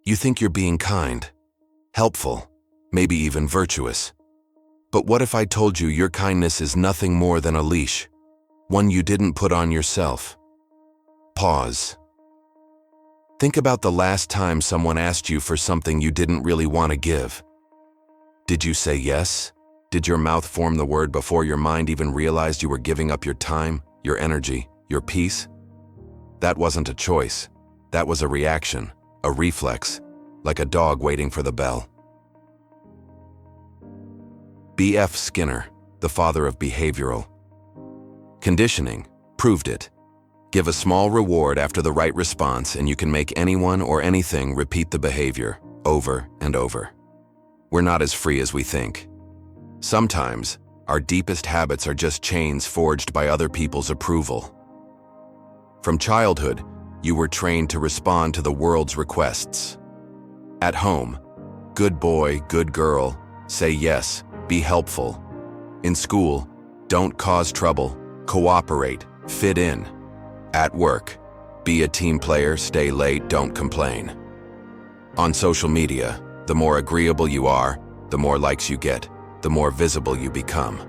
You think you're being kind, helpful, maybe even virtuous. But what if I told you your kindness is nothing more than a leash, one you didn't put on yourself? Pause. Think about the last time someone asked you for something you didn't really want to give. Did you say yes? Did your mouth form the word before your mind even realized you were giving up your time, your energy, your peace? That wasn't a choice. That was a reaction, a reflex, like a dog waiting for the bell. B.F. Skinner, the father of behavioral conditioning, proved it. Give a small reward after the right response and you can make anyone or anything repeat the behavior over and over. We're not as free as we think. Sometimes, our deepest habits are just chains forged by other people's approval. From childhood, you were trained to respond to the world's requests. At home, good boy, good girl, say yes, be helpful. In school, don't cause trouble, cooperate, fit in. At work, be a team player, stay late, don't complain. On social media, the more agreeable you are, the more likes you get, the more visible you become.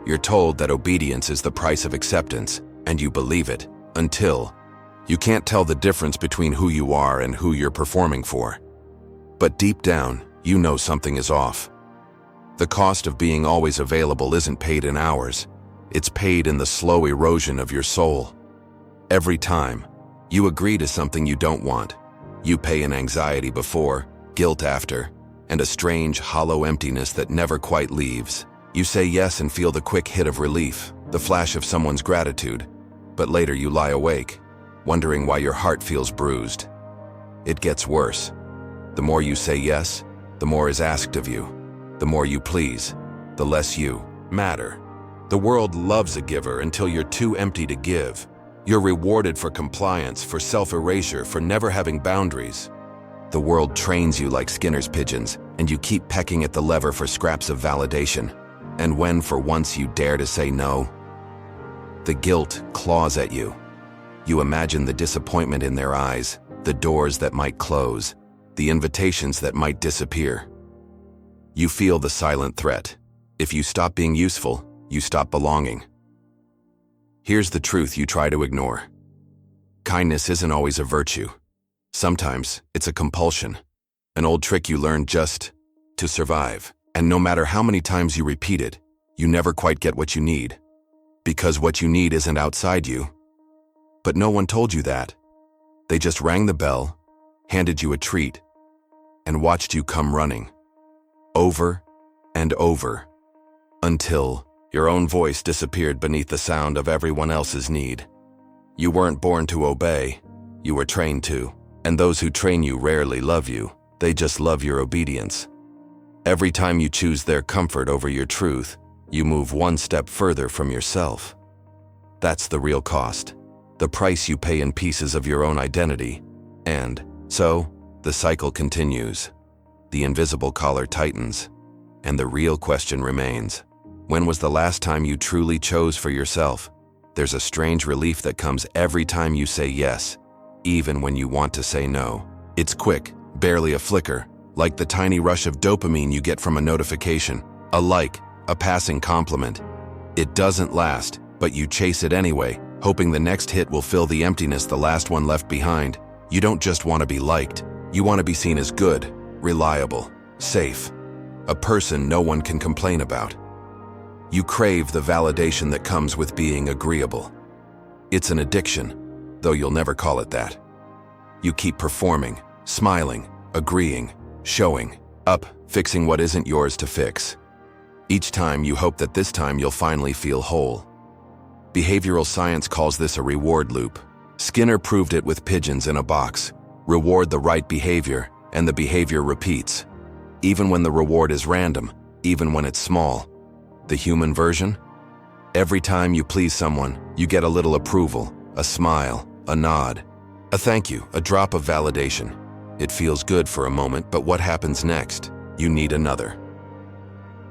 You're told that obedience is the price of acceptance, and you believe it, until you can't tell the difference between who you are and who you're performing for. But deep down, you know something is off. The cost of being always available isn't paid in hours, it's paid in the slow erosion of your soul. Every time, you agree to something you don't want. You pay in anxiety before, guilt after, and a strange, hollow emptiness that never quite leaves. You say yes and feel the quick hit of relief, the flash of someone's gratitude, but later you lie awake, wondering why your heart feels bruised. It gets worse. The more you say yes, the more is asked of you. The more you please, the less you matter. The world loves a giver until you're too empty to give. You're rewarded for compliance, for self-erasure, for never having boundaries. The world trains you like Skinner's pigeons, and you keep pecking at the lever for scraps of validation. And when, for once, you dare to say no, the guilt claws at you. You imagine the disappointment in their eyes, the doors that might close, the invitations that might disappear. You feel the silent threat. If you stop being useful, you stop belonging. Here's the truth you try to ignore. Kindness isn't always a virtue. Sometimes it's a compulsion, an old trick you learned just to survive. And no matter how many times you repeat it, you never quite get what you need. Because what you need isn't outside you. But no one told you that. They just rang the bell, handed you a treat, and watched you come running. Over and over, until your own voice disappeared beneath the sound of everyone else's need. You weren't born to obey, you were trained to, and those who train you rarely love you, they just love your obedience. Every time you choose their comfort over your truth, you move one step further from yourself. That's the real cost, the price you pay in pieces of your own identity. And so, the cycle continues. The invisible collar tightens, and the real question remains. When was the last time you truly chose for yourself? There's a strange relief that comes every time you say yes, even when you want to say no. It's quick, barely a flicker, like the tiny rush of dopamine you get from a notification, a like, a passing compliment. It doesn't last, but you chase it anyway, hoping the next hit will fill the emptiness the last one left behind. You don't just want to be liked, you want to be seen as good, reliable, safe, a person no one can complain about. You crave the validation that comes with being agreeable. It's an addiction, though you'll never call it that. You keep performing, smiling, agreeing, showing up, fixing what isn't yours to fix. Each time you hope that this time you'll finally feel whole. Behavioral science calls this a reward loop. Skinner proved it with pigeons in a box. Reward the right behavior, and the behavior repeats. Even when the reward is random, even when it's small. The human version? Every time you please someone, you get a little approval, a smile, a nod, a thank you, a drop of validation. It feels good for a moment, but what happens next? You need another.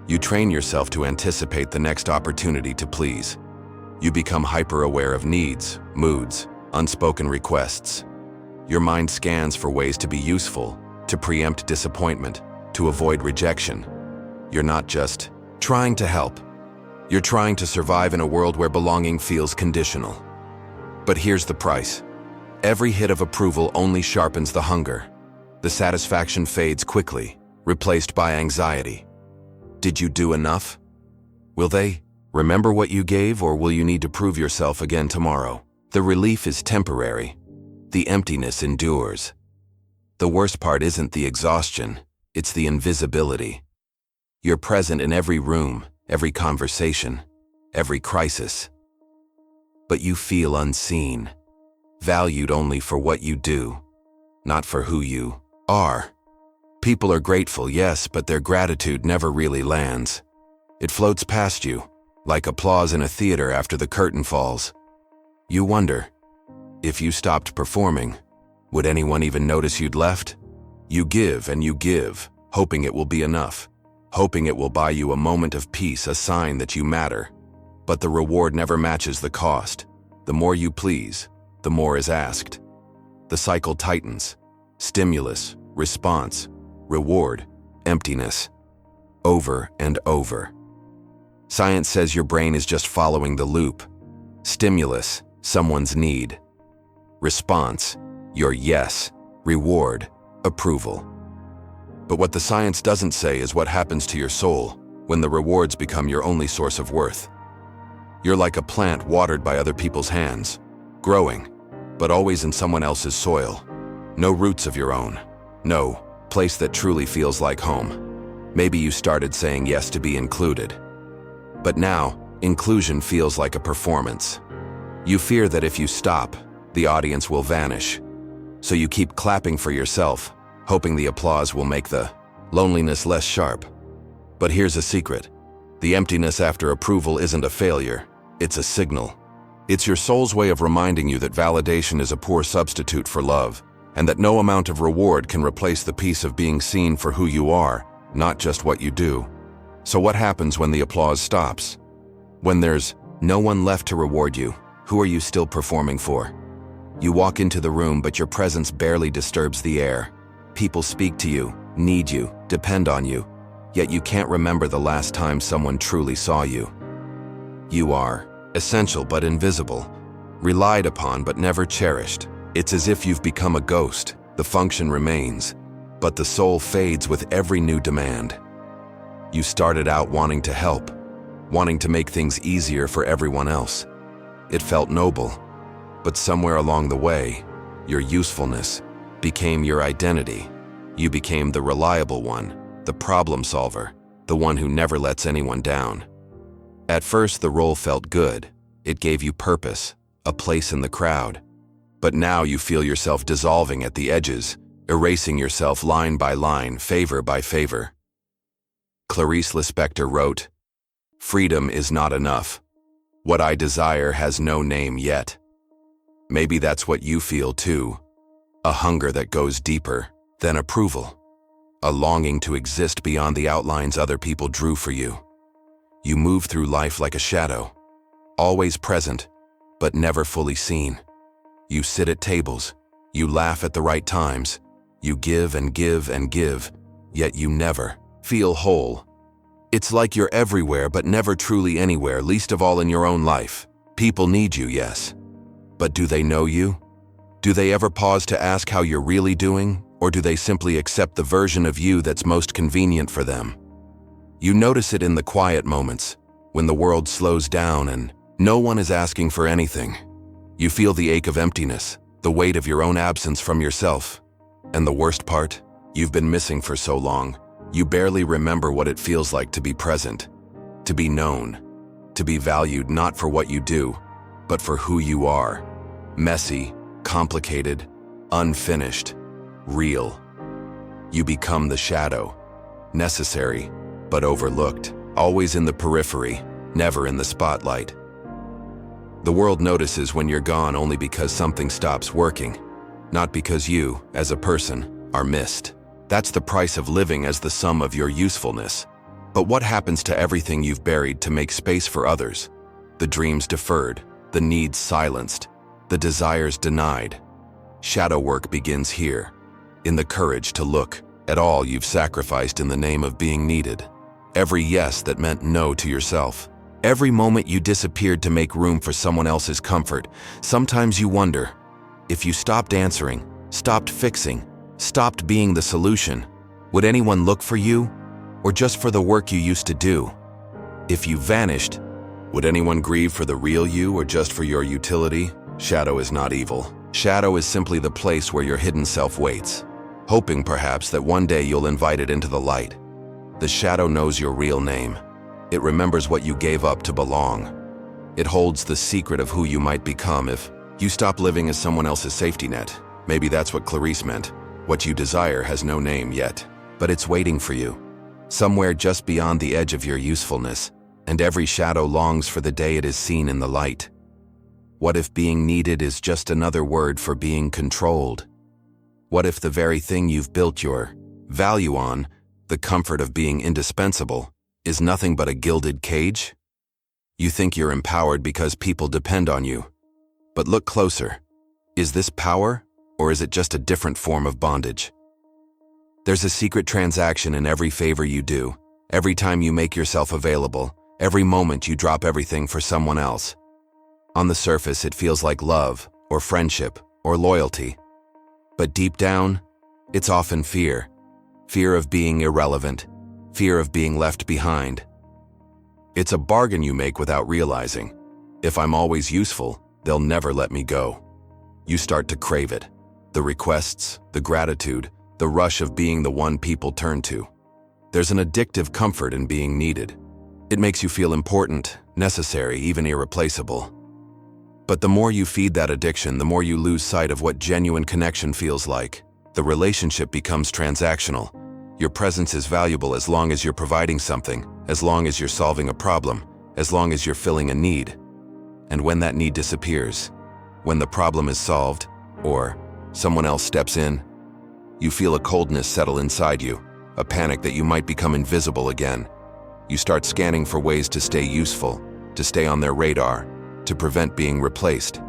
You train yourself to anticipate the next opportunity to please. You become hyper-aware of needs, moods, unspoken requests. Your mind scans for ways to be useful, to preempt disappointment, to avoid rejection. You're not just trying to help. You're trying to survive in a world where belonging feels conditional. But here's the price. Every hit of approval only sharpens the hunger. The satisfaction fades quickly, replaced by anxiety. Did you do enough? Will they remember what you gave, or will you need to prove yourself again tomorrow? The relief is temporary. The emptiness endures. The worst part isn't the exhaustion, it's the invisibility. You're present in every room, every conversation, every crisis. But you feel unseen, valued only for what you do, not for who you are. People are grateful, yes, but their gratitude never really lands. It floats past you, like applause in a theater after the curtain falls. You wonder, if you stopped performing, would anyone even notice you'd left? You give and you give, hoping it will be enough, hoping it will buy you a moment of peace, a sign that you matter. But the reward never matches the cost. The more you please, the more is asked. The cycle tightens. Stimulus, response, reward, emptiness. Over and over. Science says your brain is just following the loop. Stimulus, someone's need. Response, your yes. Reward, approval. But what the science doesn't say is what happens to your soul when the rewards become your only source of worth. You're like a plant watered by other people's hands, growing, but always in someone else's soil. No roots of your own. No place that truly feels like home. Maybe you started saying yes to be included. But now, inclusion feels like a performance. You fear that if you stop, the audience will vanish. So you keep clapping for yourself, hoping the applause will make the loneliness less sharp. But here's a secret. The emptiness after approval isn't a failure, it's a signal. It's your soul's way of reminding you that validation is a poor substitute for love, and that no amount of reward can replace the peace of being seen for who you are, not just what you do. So what happens when the applause stops? When there's no one left to reward you, who are you still performing for? You walk into the room, but your presence barely disturbs the air. People speak to you, need you, depend on you, yet you can't remember the last time someone truly saw you. You are essential but invisible, relied upon but never cherished. It's as if you've become a ghost. The function remains, but the soul fades with every new demand. You started out wanting to help, wanting to make things easier for everyone else. It felt noble, but somewhere along the way, your usefulness became your identity. You became the reliable one, the problem solver, the one who never lets anyone down. At first, the role felt good. It gave you purpose, a place in the crowd. But now you feel yourself dissolving at the edges, erasing yourself line by line, favor by favor. Clarice Lispector wrote, "Freedom is not enough. What I desire has no name yet." Maybe that's what you feel too. A hunger that goes deeper than approval. A longing to exist beyond the outlines other people drew for you. You move through life like a shadow, always present, but never fully seen. You sit at tables, you laugh at the right times, you give and give and give, yet you never feel whole. It's like you're everywhere but never truly anywhere, least of all in your own life. People need you, yes. But do they know you? Do they ever pause to ask how you're really doing, or do they simply accept the version of you that's most convenient for them? You notice it in the quiet moments, when the world slows down and no one is asking for anything. You feel the ache of emptiness, the weight of your own absence from yourself. And the worst part? You've been missing for so long, you barely remember what it feels like to be present, to be known, to be valued not for what you do, but for who you are. Messy, complicated, unfinished, real. You become the shadow, necessary, but overlooked, always in the periphery, never in the spotlight. The world notices when you're gone only because something stops working, not because you, as a person, are missed. That's the price of living as the sum of your usefulness. But what happens to everything you've buried to make space for others? The dreams deferred, the needs silenced, the desires denied. Shadow work begins here. in the courage to look at all you've sacrificed in the name of being needed. Every yes that meant no to yourself. Every moment you disappeared to make room for someone else's comfort. Sometimes you wonder, if you stopped answering, stopped fixing, stopped being the solution, would anyone look for you, or just for the work you used to do? If you vanished, would anyone grieve for the real you or just for your utility? Shadow is not evil. Shadow is simply the place where your hidden self waits, hoping perhaps that one day you'll invite it into the light. The shadow knows your real name. It remembers what you gave up to belong. It holds the secret of who you might become if you stop living as someone else's safety net. Maybe that's what Clarice meant. What you desire has no name yet, but it's waiting for you, somewhere just beyond the edge of your usefulness, and every shadow longs for the day it is seen in the light. What if being needed is just another word for being controlled? What if the very thing you've built your value on, the comfort of being indispensable, is nothing but a gilded cage? You think you're empowered because people depend on you. But look closer. Is this power, or is it just a different form of bondage? There's a secret transaction in every favor you do, every time you make yourself available, every moment you drop everything for someone else. On the surface, it feels like love, or friendship, or loyalty. But deep down, it's often fear. Fear of being irrelevant, fear of being left behind. It's a bargain you make without realizing. If I'm always useful, they'll never let me go. You start to crave it. The requests, the gratitude, the rush of being the one people turn to. There's an addictive comfort in being needed. It makes you feel important, necessary, even irreplaceable. But the more you feed that addiction, the more you lose sight of what genuine connection feels like. The relationship becomes transactional. Your presence is valuable as long as you're providing something, as long as you're solving a problem, as long as you're filling a need. And when that need disappears, when the problem is solved, or someone else steps in, you feel a coldness settle inside you, a panic that you might become invisible again. You start scanning for ways to stay useful, to stay on their radar, to prevent being replaced.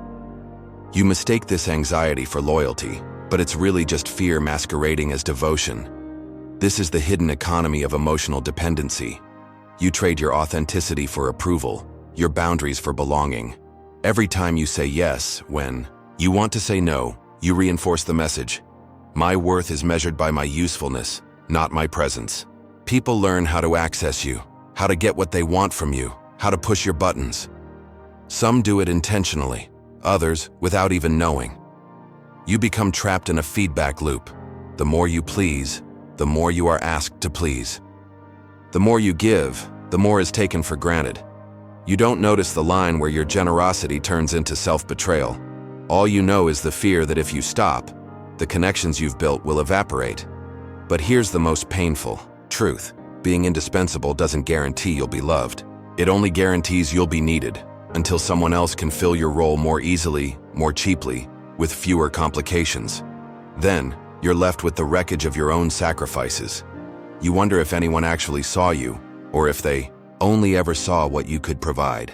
You mistake this anxiety for loyalty, but it's really just fear masquerading as devotion. This is the hidden economy of emotional dependency. You trade your authenticity for approval, your boundaries for belonging. Every time you say yes when you want to say no, you reinforce the message. My worth is measured by my usefulness, not my presence. People learn how to access you, how to get what they want from you, how to push your buttons. Some do it intentionally, others without even knowing. You become trapped in a feedback loop. The more you please, the more you are asked to please. The more you give, the more is taken for granted. You don't notice the line where your generosity turns into self-betrayal. All you know is the fear that if you stop, the connections you've built will evaporate. But here's the most painful truth. Being indispensable doesn't guarantee you'll be loved. It only guarantees you'll be needed, until someone else can fill your role more easily, more cheaply, with fewer complications. Then, you're left with the wreckage of your own sacrifices. You wonder if anyone actually saw you, or if they only ever saw what you could provide.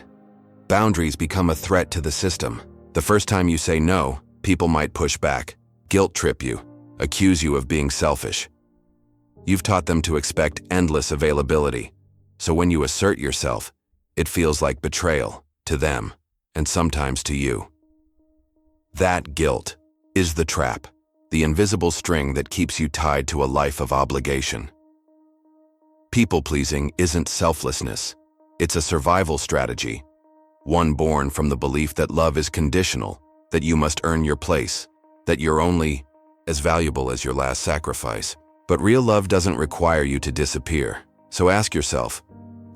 Boundaries become a threat to the system. The first time you say no, people might push back, guilt trip you, accuse you of being selfish. You've taught them to expect endless availability, so when you assert yourself, it feels like betrayal to them, and sometimes to you. That guilt is the trap, the invisible string that keeps you tied to a life of obligation. People-pleasing isn't selflessness. It's a survival strategy, one born from the belief that love is conditional, that you must earn your place, that you're only as valuable as your last sacrifice. But real love doesn't require you to disappear. So ask yourself,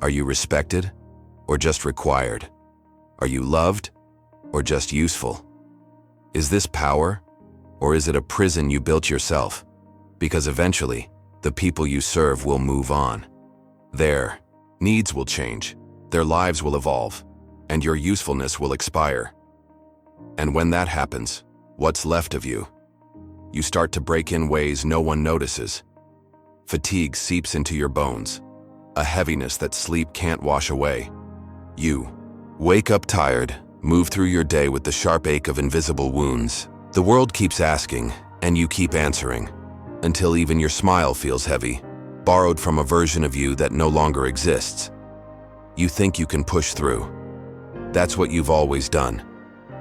are you respected or just required? Are you loved or just useful? Is this power, or is it a prison you built yourself? Because eventually, the people you serve will move on. Their needs will change, their lives will evolve, and your usefulness will expire. And when that happens, what's left of you? You start to break in ways no one notices. Fatigue seeps into your bones, a heaviness that sleep can't wash away. You wake up tired, move through your day with the sharp ache of invisible wounds. The world keeps asking, and you keep answering. until even your smile feels heavy, borrowed from a version of you that no longer exists. You think you can push through. That's what you've always done.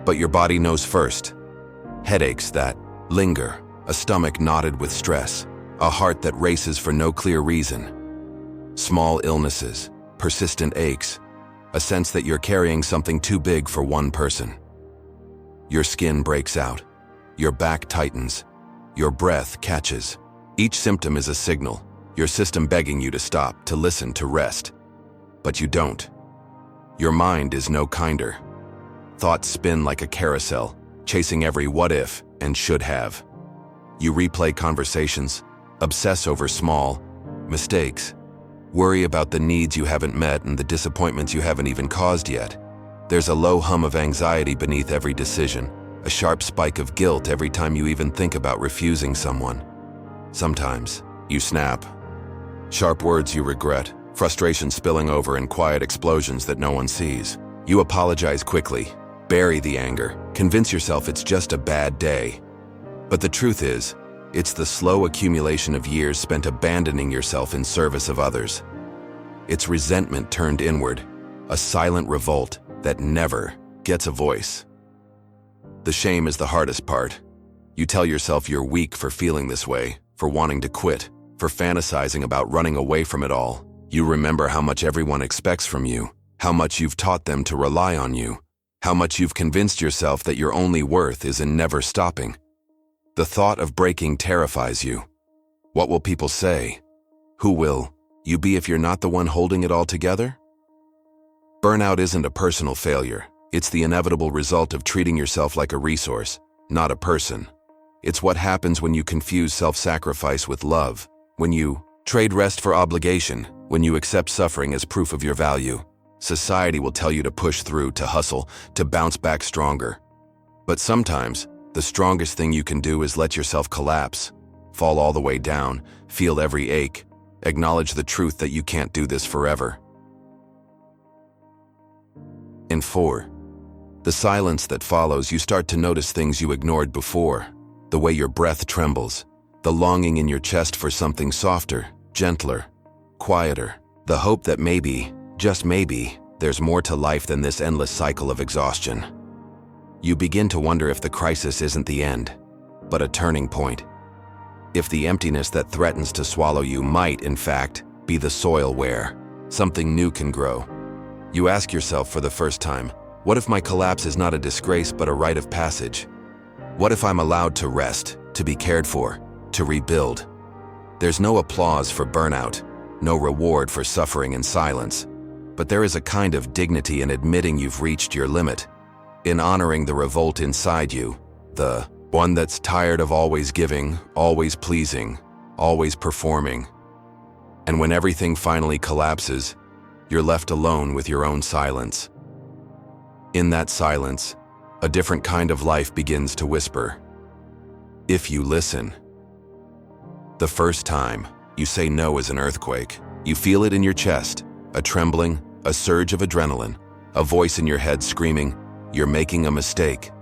But your body knows first. Headaches that linger, a stomach knotted with stress, a heart that races for no clear reason. Small illnesses, persistent aches, a sense that you're carrying something too big for one person. Your skin breaks out, your back tightens, your breath catches. Each symptom is a signal, your system begging you to stop, to listen, to rest. But you don't. Your mind is no kinder. Thoughts spin like a carousel, chasing every what if and should have. You replay conversations, obsess over small mistakes, worry about the needs you haven't met and the disappointments you haven't even caused yet. There's a low hum of anxiety beneath every decision, a sharp spike of guilt every time you even think about refusing someone. Sometimes, you snap. Sharp words you regret, frustration spilling over in quiet explosions that no one sees. You apologize quickly, bury the anger, convince yourself it's just a bad day. But the truth is, it's the slow accumulation of years spent abandoning yourself in service of others. It's resentment turned inward, a silent revolt that never gets a voice. The shame is the hardest part. You tell yourself you're weak for feeling this way, for wanting to quit, for fantasizing about running away from it all. You remember how much everyone expects from you, how much you've taught them to rely on you, how much you've convinced yourself that your only worth is in never stopping. The thought of breaking terrifies you. What will people say? Who will you be if you're not the one holding it all together? Burnout isn't a personal failure. It's the inevitable result of treating yourself like a resource, not a person. It's what happens when you confuse self-sacrifice with love, when you trade rest for obligation, when you accept suffering as proof of your value. Society will tell you to push through, to hustle, to bounce back stronger. But sometimes, the strongest thing you can do is let yourself collapse, fall all the way down, feel every ache, acknowledge the truth that you can't do this forever. In 4. The silence that follows, you start to notice things you ignored before. The way your breath trembles, the longing in your chest for something softer, gentler, quieter. The hope that maybe, just maybe, there's more to life than this endless cycle of exhaustion. You begin to wonder if the crisis isn't the end, but a turning point. If the emptiness that threatens to swallow you might, in fact, be the soil where something new can grow. You ask yourself for the first time, what if my collapse is not a disgrace but a rite of passage? What if I'm allowed to rest, to be cared for, to rebuild? There's no applause for burnout, no reward for suffering in silence, but there is a kind of dignity in admitting you've reached your limit, in honoring the revolt inside you, the one that's tired of always giving, always pleasing, always performing. And when everything finally collapses, you're left alone with your own silence. In that silence, a different kind of life begins to whisper. If you listen. The first time, you say no as an earthquake. You feel it in your chest, a trembling, a surge of adrenaline, a voice in your head screaming, you're making a mistake.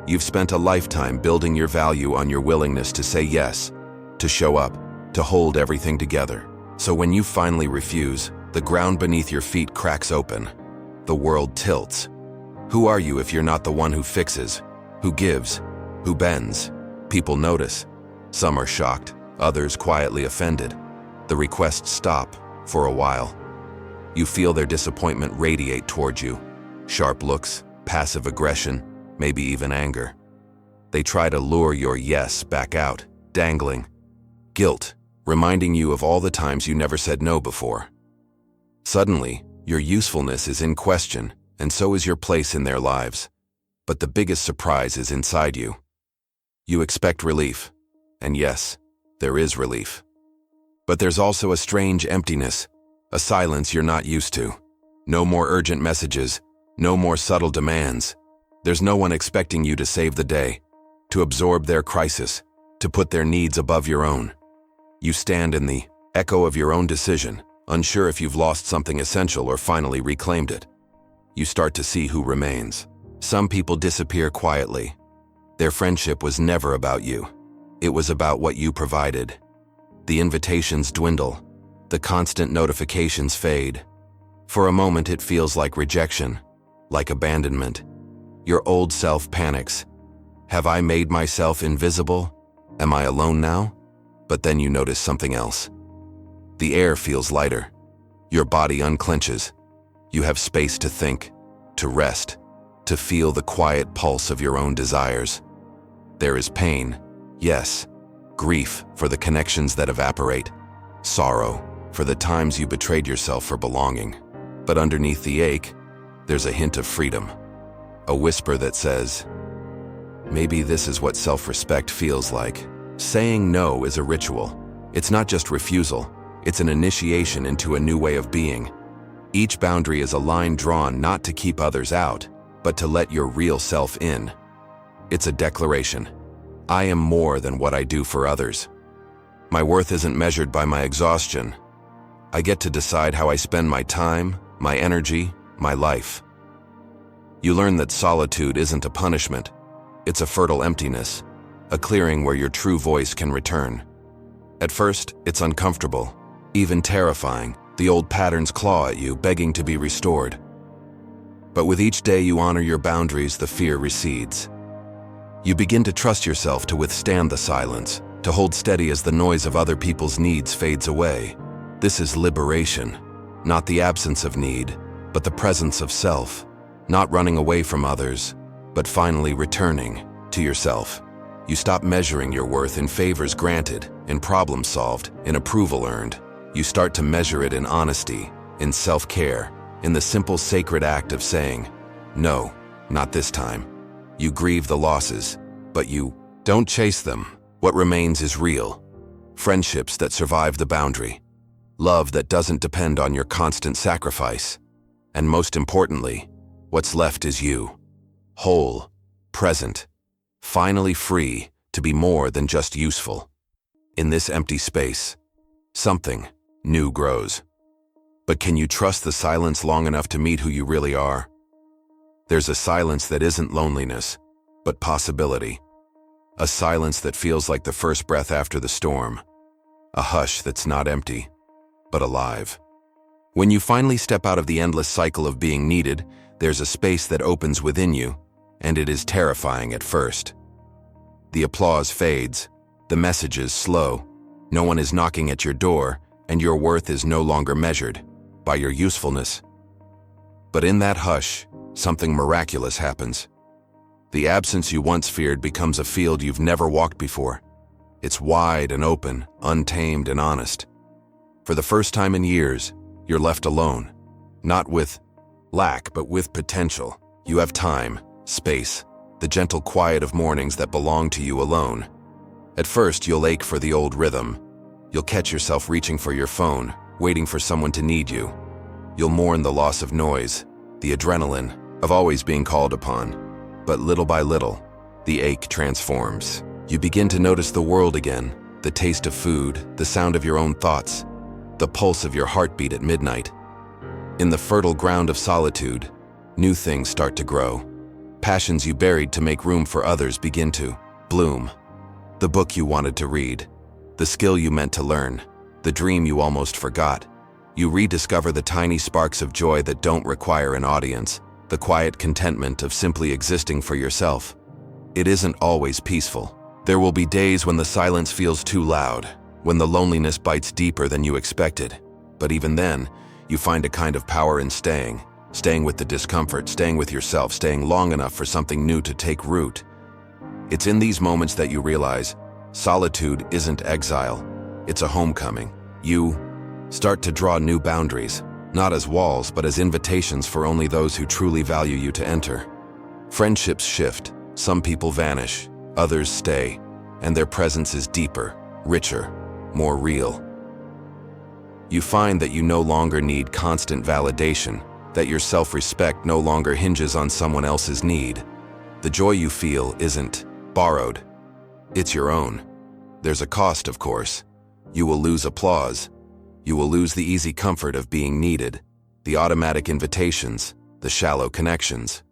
You've spent a lifetime building your value on your willingness to say yes, to show up, to hold everything together. So when you finally refuse, the ground beneath your feet cracks open. The world tilts. Who are you if you're not the one who fixes, who gives, who bends? People notice. Some are shocked, others quietly offended. The requests stop for a while. You feel their disappointment radiate toward you. Sharp looks, passive aggression, maybe even anger. They try to lure your yes back out, dangling. Guilt, reminding you of all the times you never said no before. Suddenly, your usefulness is in question, and so is your place in their lives. But the biggest surprise is inside you. You expect relief, and yes, there is relief. But there's also a strange emptiness, a silence you're not used to. No more urgent messages, no more subtle demands. There's no one expecting you to save the day, to absorb their crisis, to put their needs above your own. You stand in the echo of your own decision, unsure if you've lost something essential or finally reclaimed it. You start to see who remains. Some people disappear quietly. Their friendship was never about you. It was about what you provided. The invitations dwindle. The constant notifications fade. For a moment, it feels like rejection, like abandonment. Your old self panics. Have I made myself invisible? Am I alone now? But then you notice something else. The air feels lighter. Your body unclenches. You have space to think, to rest, to feel the quiet pulse of your own desires. There is pain, yes. Grief for the connections that evaporate. Sorrow for the times you betrayed yourself for belonging. But underneath the ache, there's a hint of freedom. A whisper that says, maybe this is what self-respect feels like. Saying no is a ritual. It's not just refusal. It's an initiation into a new way of being. Each boundary is a line drawn not to keep others out, but to let your real self in. It's a declaration. I am more than what I do for others. My worth isn't measured by my exhaustion. I get to decide how I spend my time, my energy, my life. You learn that solitude isn't a punishment. It's a fertile emptiness, a clearing where your true voice can return. At first, it's uncomfortable, even terrifying. The old patterns claw at you, begging to be restored. But with each day you honor your boundaries, the fear recedes. You begin to trust yourself to withstand the silence, to hold steady as the noise of other people's needs fades away. This is liberation, not the absence of need, but the presence of self, not running away from others, but finally returning to yourself. You stop measuring your worth in favors granted, in problems solved, in approval earned. You start to measure it in honesty, in self-care, in the simple sacred act of saying, no, not this time. You grieve the losses, but you don't chase them. What remains is real. Friendships that survive the boundary. Love that doesn't depend on your constant sacrifice. And most importantly, what's left is you. Whole, present, finally free to be more than just useful. In this empty space, something new grows. But can you trust the silence long enough to meet who you really are? There's a silence that isn't loneliness, but possibility. A silence that feels like the first breath after the storm. A hush that's not empty, but alive. When you finally step out of the endless cycle of being needed, there's a space that opens within you, and it is terrifying at first. The applause fades, the messages slow, no one is knocking at your door, and your worth is no longer measured by your usefulness. But in that hush, something miraculous happens. The absence you once feared becomes a field you've never walked before. It's wide and open, untamed and honest. For the first time in years, you're left alone. Not with lack, but with potential. You have time, space, the gentle quiet of mornings that belong to you alone. At first, you'll ache for the old rhythm. You'll catch yourself reaching for your phone, waiting for someone to need you. You'll mourn the loss of noise, the adrenaline of always being called upon. But little by little, the ache transforms. You begin to notice the world again, the taste of food, the sound of your own thoughts, the pulse of your heartbeat at midnight. In the fertile ground of solitude, new things start to grow. Passions you buried to make room for others begin to bloom. The book you wanted to read, the skill you meant to learn, the dream you almost forgot. You rediscover the tiny sparks of joy that don't require an audience, the quiet contentment of simply existing for yourself. It isn't always peaceful. There will be days when the silence feels too loud, when the loneliness bites deeper than you expected. But even then, you find a kind of power in staying with the discomfort, staying with yourself, staying long enough for something new to take root. It's in these moments that you realize solitude isn't exile, it's a homecoming. You start to draw new boundaries, not as walls, but as invitations for only those who truly value you to enter. Friendships shift, some people vanish, others stay, and their presence is deeper, richer, more real. You find that you no longer need constant validation, that your self-respect no longer hinges on someone else's need. The joy you feel isn't borrowed, it's your own. There's a cost, of course. You will lose applause. You will lose the easy comfort of being needed, the automatic invitations, the shallow connections.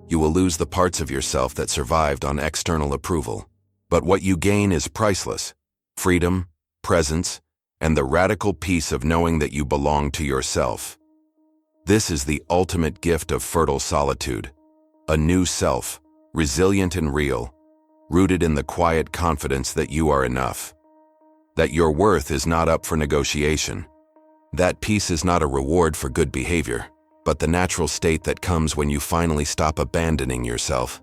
You will lose the parts of yourself that survived on external approval. But what you gain is priceless: freedom, presence, and the radical peace of knowing that you belong to yourself. This is the ultimate gift of fertile solitude, a new self, resilient and real, rooted in the quiet confidence that you are enough, that your worth is not up for negotiation. That peace is not a reward for good behavior, but the natural state that comes when you finally stop abandoning yourself.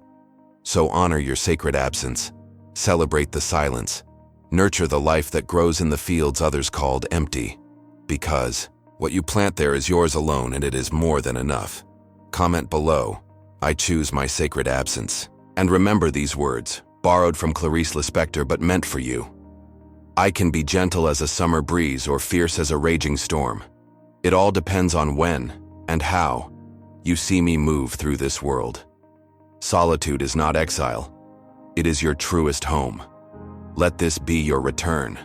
So honor your sacred absence, celebrate the silence, nurture the life that grows in the fields others called empty, because what you plant there is yours alone, and it is more than enough. Comment below, "I choose my sacred absence." And remember these words, borrowed from Clarice Lispector but meant for you. I can be gentle as a summer breeze or fierce as a raging storm. It all depends on when and how you see me move through this world. Solitude is not exile. It is your truest home. Let this be your return.